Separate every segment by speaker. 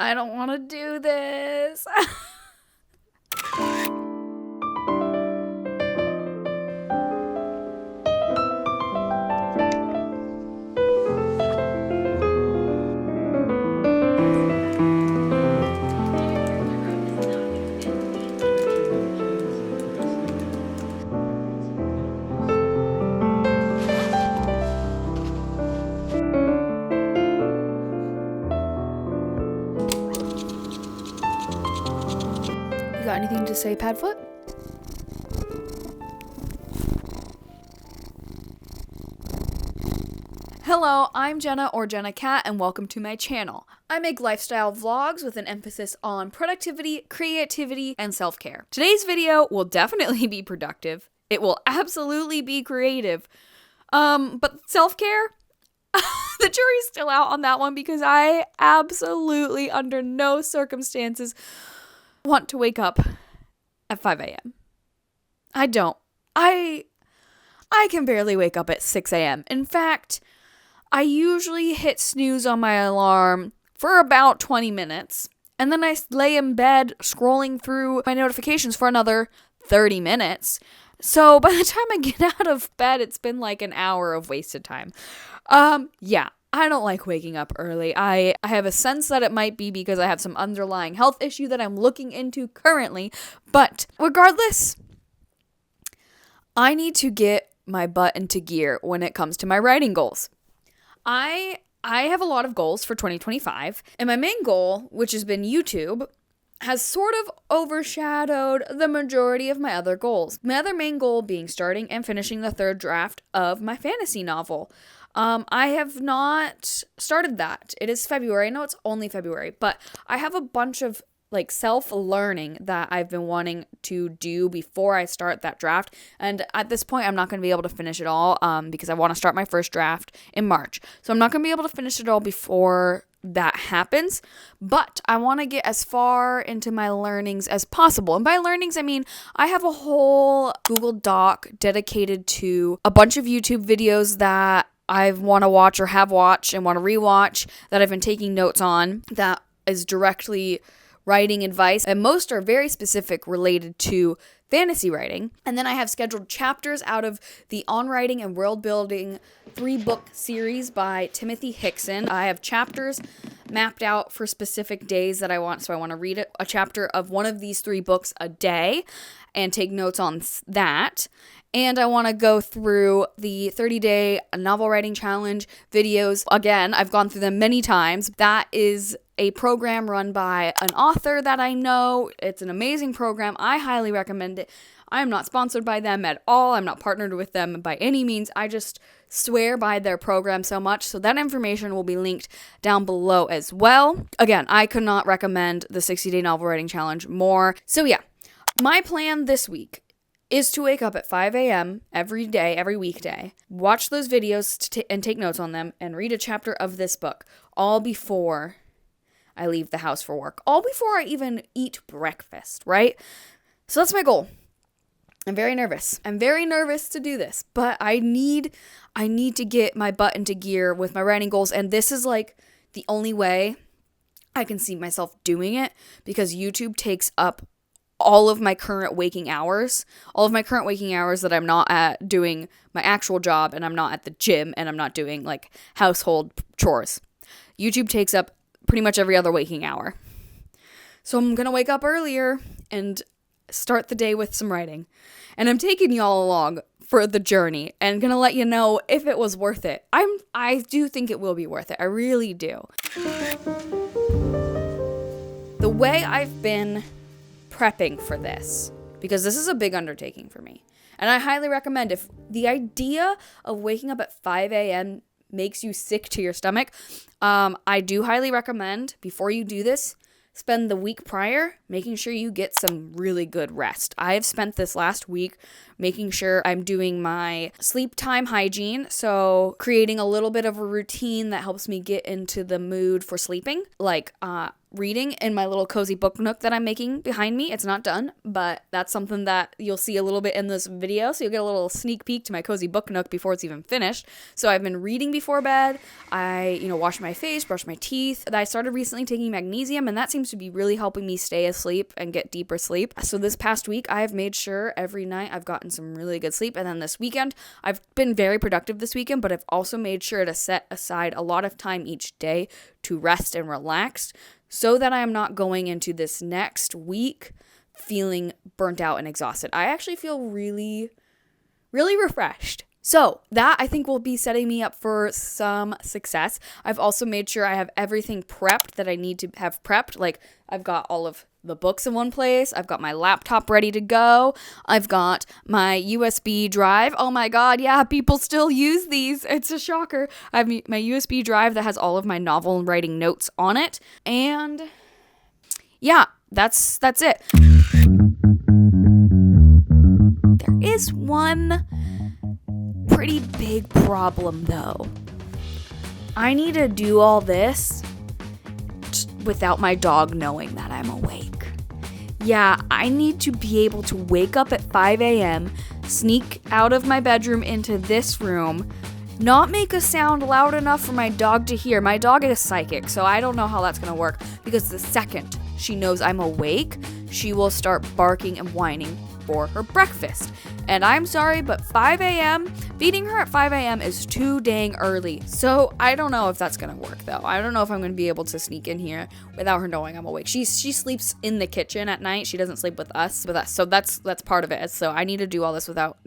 Speaker 1: I don't want to do this. You got anything to say, Padfoot? Hello, I'm Jenna or Jenna Cat, and welcome to my channel. I make lifestyle vlogs with an emphasis on productivity, creativity, and self-care. Today's video will definitely be productive. It will absolutely be creative. But self-care? The jury's still out on that one because I absolutely, under no circumstances, want to wake up at 5 a.m. I don't. I can barely wake up at 6 a.m. In fact, I usually hit snooze on my alarm for about 20 minutes, and then I lay in bed scrolling through my notifications for another 30 minutes. So by the time I get out of bed, it's been like an hour of wasted time. Yeah, I don't like waking up early. I have a sense that it might be because I have some underlying health issue that I'm looking into currently, but regardless, I need to get my butt into gear when it comes to my writing goals. I have a lot of goals for 2025, and my main goal, which has been YouTube, has sort of overshadowed the majority of my other goals. My other main goal being starting and finishing the third draft of my fantasy novel. I have not started that. It is February. I know it's only February, but I have a bunch of self-learning that I've been wanting to do before I start that draft. And at this point, I'm not going to be able to finish it all because I want to start my first draft in March. So I'm not going to be able to finish it all before that happens, but I want to get as far into my learnings as possible. And by learnings, I mean, I have a whole Google Doc dedicated to a bunch of YouTube videos that I want to watch or have watched and want to rewatch that I've been taking notes on that is directly writing advice, and most are very specific related to fantasy writing. And then I have scheduled chapters out of the On Writing and World Building 3-book series by Timothy Hickson. I have chapters mapped out for specific days that I want. So I want to read a chapter of one of these 3 books a day and take notes on that. And I want to go through the 30-day novel writing challenge videos. Again, I've gone through them many times. That is a program run by an author that I know. It's an amazing program. I highly recommend it. I am not sponsored by them at all. I'm not partnered with them by any means. I just swear by their program so much. So that information will be linked down below as well. Again, I could not recommend the 60-day novel writing challenge more. So yeah, my plan this week is to wake up at 5 a.m. every day, every weekday, watch those videos and take notes on them, and read a chapter of this book, all before I leave the house for work, all before I even eat breakfast, right? So that's my goal. I'm very nervous. I'm very nervous to do this, but I need to get my butt into gear with my writing goals, and this is like the only way I can see myself doing it, because YouTube takes up all of my current waking hours that I'm not at doing my actual job, and I'm not at the gym, and I'm not doing like household chores. YouTube takes up pretty much every other waking hour. So I'm going to wake up earlier and start the day with some writing. And I'm taking y'all along for the journey and going to let you know if it was worth it. I do think it will be worth it. I really do. The way I've been prepping for this, because this is a big undertaking for me, and I highly recommend, if the idea of waking up at 5 a.m. makes you sick to your stomach, I do highly recommend, before you do this, spend the week prior making sure you get some really good rest. I have spent this last week making sure I'm doing my sleep time hygiene, so creating a little bit of a routine that helps me get into the mood for sleeping. Like, reading in my little cozy book nook that I'm making behind me. It's not done, but that's something that you'll see a little bit in this video. So you'll get a little sneak peek to my cozy book nook before it's even finished. So I've been reading before bed. I, wash my face, brush my teeth. I started recently taking magnesium, and that seems to be really helping me stay asleep and get deeper sleep. So this past week, I have made sure every night I've gotten some really good sleep. And then this weekend, I've been very productive this weekend, but I've also made sure to set aside a lot of time each day to rest and relax, so that I am not going into this next week feeling burnt out and exhausted. I actually feel really, really refreshed. So that, I think, will be setting me up for some success. I've also made sure I have everything prepped that I need to have prepped. Like, I've got all of the books in one place. I've got my laptop ready to go. I've got my USB drive. Oh my God, yeah, people still use these. It's a shocker. I have my USB drive that has all of my novel writing notes on it. And yeah, that's it. There is one pretty big problem though. I need to do all this without my dog knowing that I'm awake. Yeah, I need to be able to wake up at 5 a.m., sneak out of my bedroom into this room, not make a sound loud enough for my dog to hear. My dog is psychic, so I don't know how that's going to work, because the second she knows I'm awake, she will start barking and whining for her breakfast. And I'm sorry, but 5 a.m., feeding her at 5 a.m. is too dang early. So I don't know if that's going to work, though. I don't know if I'm going to be able to sneak in here without her knowing I'm awake. She sleeps in the kitchen at night. She doesn't sleep with us. So that's part of it. So I need to do all this without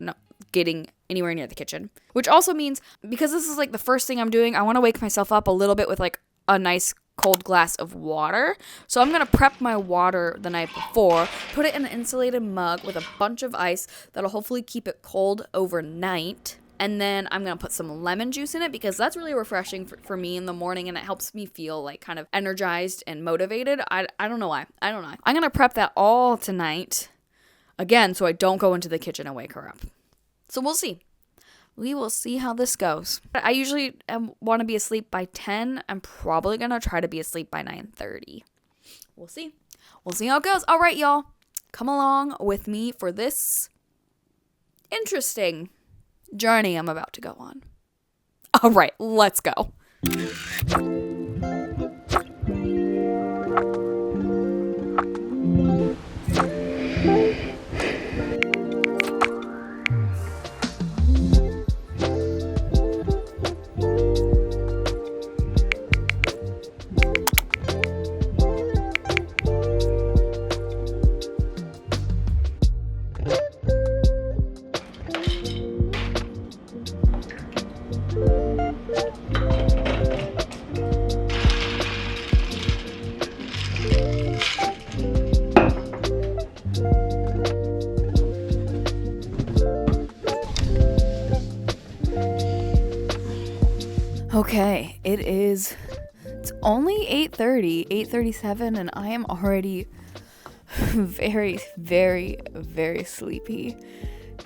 Speaker 1: getting anywhere near the kitchen. Which also means, because this is like the first thing I'm doing, I want to wake myself up a little bit with like a nice cold glass of water. So I'm going to prep my water the night before, put it in an insulated mug with a bunch of ice that'll hopefully keep it cold overnight. And then I'm going to put some lemon juice in it, because that's really refreshing for me in the morning, and it helps me feel like kind of energized and motivated. I don't know why. I'm going to prep that all tonight, again, so I don't go into the kitchen and wake her up. So we'll see. We will see how this goes. I usually want to be asleep by 10. I'm probably going to try to be asleep by 9:30. We'll see. We'll see how it goes. All right, y'all. Come along with me for this interesting journey I'm about to go on. All right, let's go. Okay, it's only 8:30, 8:37, and I am already very, very, very sleepy.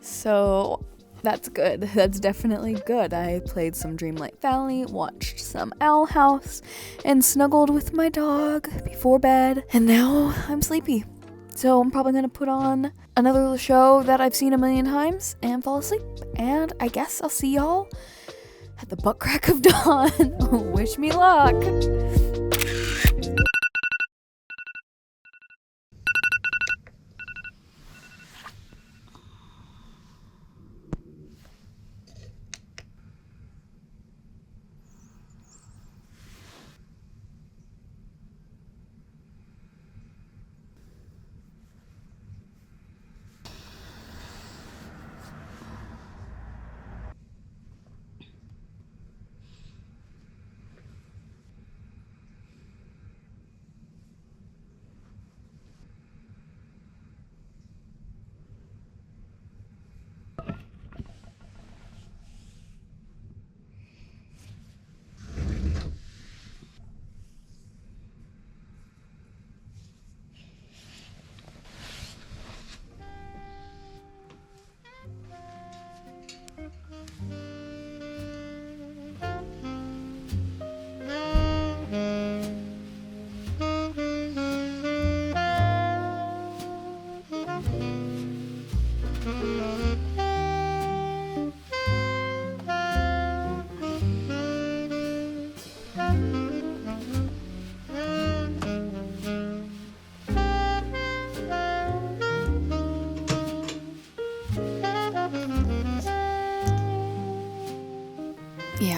Speaker 1: So that's good. That's definitely good. I played some Dreamlight Valley, watched some Owl House, and snuggled with my dog before bed, and now I'm sleepy. So I'm probably going to put on another show that I've seen a million times and fall asleep. And I guess I'll see y'all at the butt crack of dawn. Wish me luck.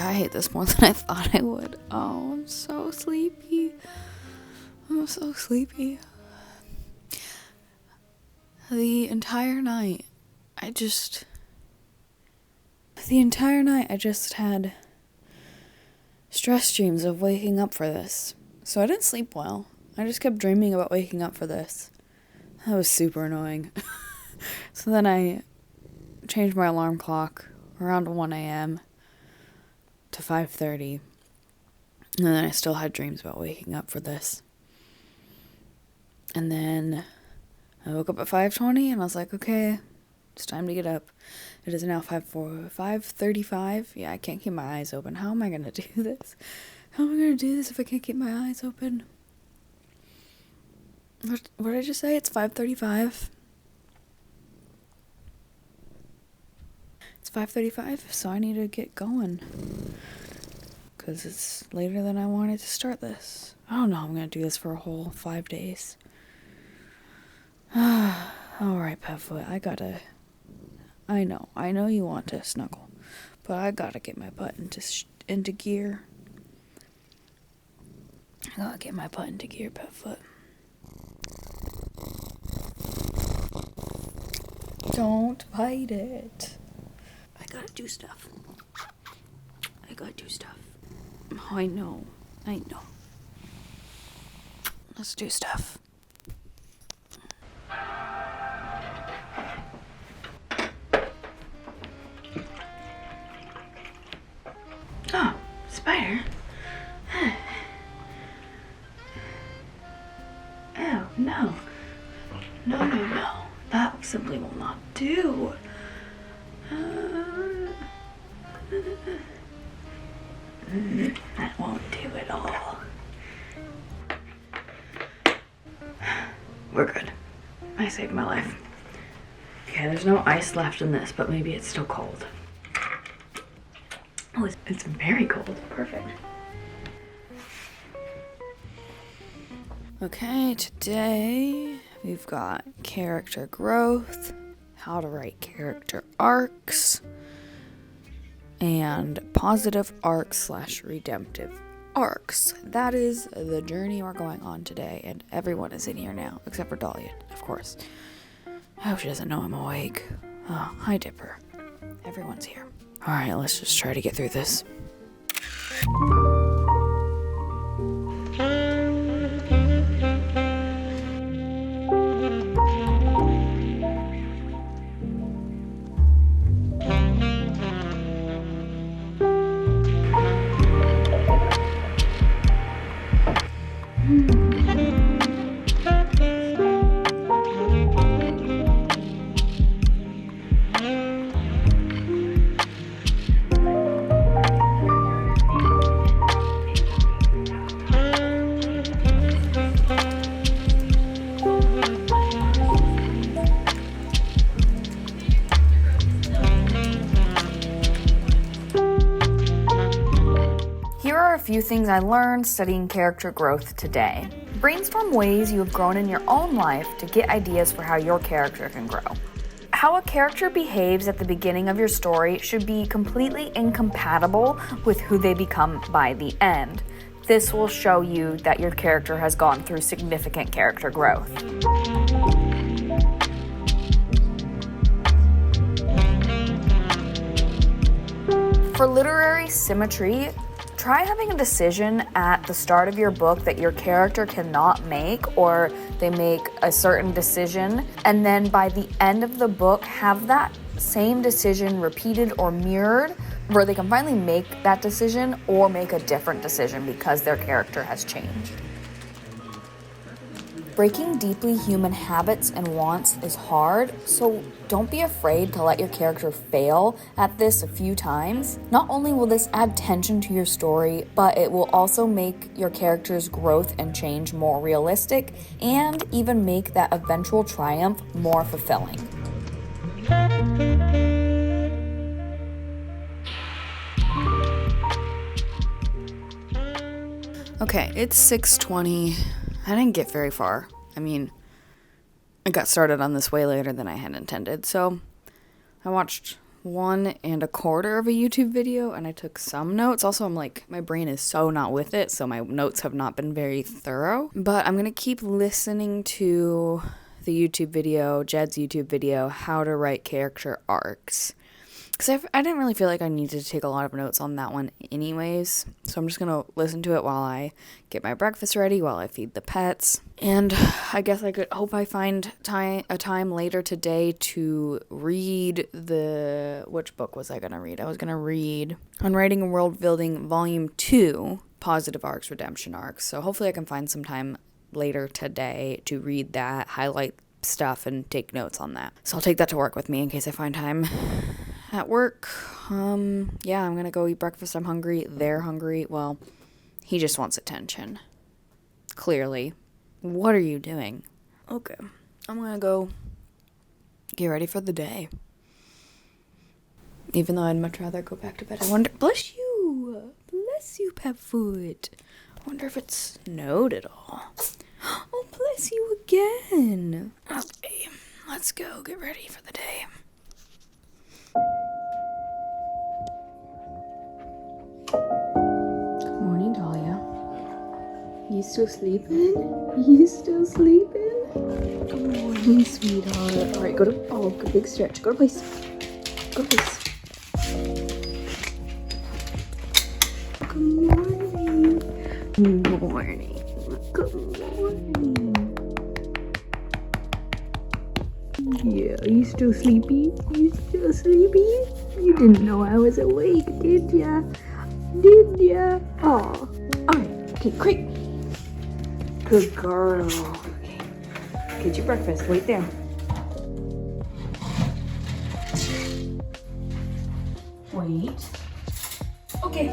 Speaker 1: I hate this more than I thought I would. Oh, I'm so sleepy. I'm so sleepy. The entire night, I just had stress dreams of waking up for this. So I didn't sleep well. I just kept dreaming about waking up for this. That was super annoying. So then I changed my alarm clock around 1 a.m. to 5:30. And then I still had dreams about waking up for this. And then I woke up at 5:20 and I was like, okay, it's time to get up. It is now 5:35. Yeah, I can't keep my eyes open. How am I going to do this? How am I going to do this if I can't keep my eyes open? What did I just say? It's 5:35. It's 5:35, so I need to get going. Because it's later than I wanted to start this. I don't know how I'm going to do this for a whole 5 days. Alright, Petfoot, I know you want to snuggle, but I gotta get my butt into gear. I gotta get my butt into gear, Petfoot. Don't bite it. I gotta do stuff. Oh, I know. Let's do stuff. Oh, spider. Oh, no. No. That simply will not do. That won't do at all. We're good. I saved my life. Okay, there's no ice left in this, but maybe it's still cold. Oh, it's very cold. Perfect. Okay, today we've got character growth, how to write character arcs, and positive arcs / redemptive arcs. That is the journey we're going on today, and everyone is in here now, except for Dahlia, of course. I hope she doesn't know I'm awake. Oh, hi, Dipper. Everyone's here. Alright, let's just try to get through this. A few things I learned studying character growth today. Brainstorm ways you have grown in your own life to get ideas for how your character can grow. How a character behaves at the beginning of your story should be completely incompatible with who they become by the end. This will show you that your character has gone through significant character growth. For literary symmetry, try having a decision at the start of your book that your character cannot make, or they make a certain decision, and then by the end of the book have that same decision repeated or mirrored, where they can finally make that decision or make a different decision because their character has changed. Breaking deeply human habits and wants is hard, so don't be afraid to let your character fail at this a few times. Not only will this add tension to your story, but it will also make your character's growth and change more realistic, and even make that eventual triumph more fulfilling. Okay, it's 6:20. I didn't get very far. I mean, I got started on this way later than I had intended, so I watched 1.25 of a YouTube video, and I took some notes. Also, I'm like, my brain is so not with it, so my notes have not been very thorough. But I'm gonna keep listening to the YouTube video, Jed's YouTube video, how to write character arcs. Because I didn't really feel like I needed to take a lot of notes on that one anyways. So I'm just going to listen to it while I get my breakfast ready, while I feed the pets. And I guess I could hope I find a time later today to read which book was I going to read? I was going to read On Writing and World Building Volume 2, Positive Arcs, Redemption Arcs. So hopefully I can find some time later today to read that, highlight stuff, and take notes on that. So I'll take that to work with me in case I find time at work. Yeah, I'm gonna go eat breakfast. I'm hungry. They're hungry. Well, he just wants attention. Clearly. What are you doing? Okay. I'm gonna go get ready for the day. Even though I'd much rather go back to bed. I wonder... Bless you, pet food. I wonder if it snowed at all. Oh, bless you again. Okay, let's go get ready for the day. Good morning, Dahlia. You still sleeping? Good morning, sweetheart. All right, good big stretch. Go to place. Good morning. Good morning. Yeah, are you still sleepy? You didn't know I was awake, did ya? Oh, alright. Okay, quick. Good girl. Okay. Get your breakfast. Wait there. Wait. Okay.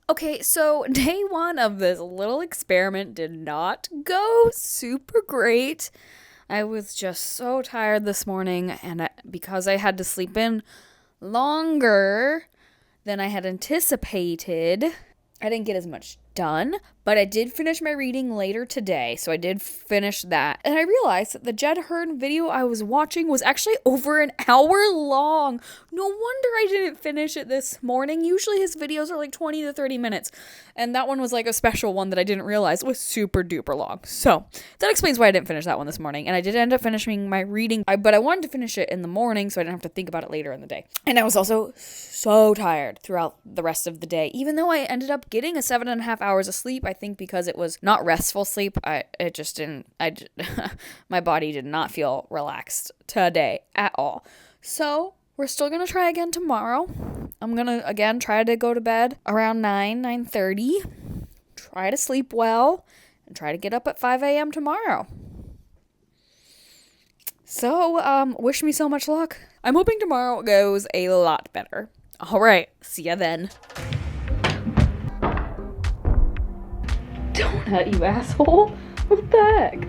Speaker 1: Okay, so day one of this little experiment did not go super great. I was just so tired this morning, and because I had to sleep in longer than I had anticipated, I didn't get as much done, but I did finish my reading later today, so I did finish that. And I realized that the Jed Herne video I was watching was actually over an hour long. No wonder I didn't finish it this morning. Usually his videos are like 20 to 30 minutes, and that one was like a special one that I didn't realize was super duper long. So that explains why I didn't finish that one this morning, and I did end up finishing my reading, but I wanted to finish it in the morning so I didn't have to think about it later in the day. And I was also so tired throughout the rest of the day, even though I ended up getting a 7.5 hours of sleep. I think because it was not restful sleep, my body did not feel relaxed today at all. So we're still gonna try again tomorrow. I'm gonna again try to go to bed around 9:30. try to sleep well and try to get up at 5 a.m. tomorrow. So, wish me so much luck. I'm hoping tomorrow goes a lot better. All right, see ya then. Donut, you asshole. What the heck?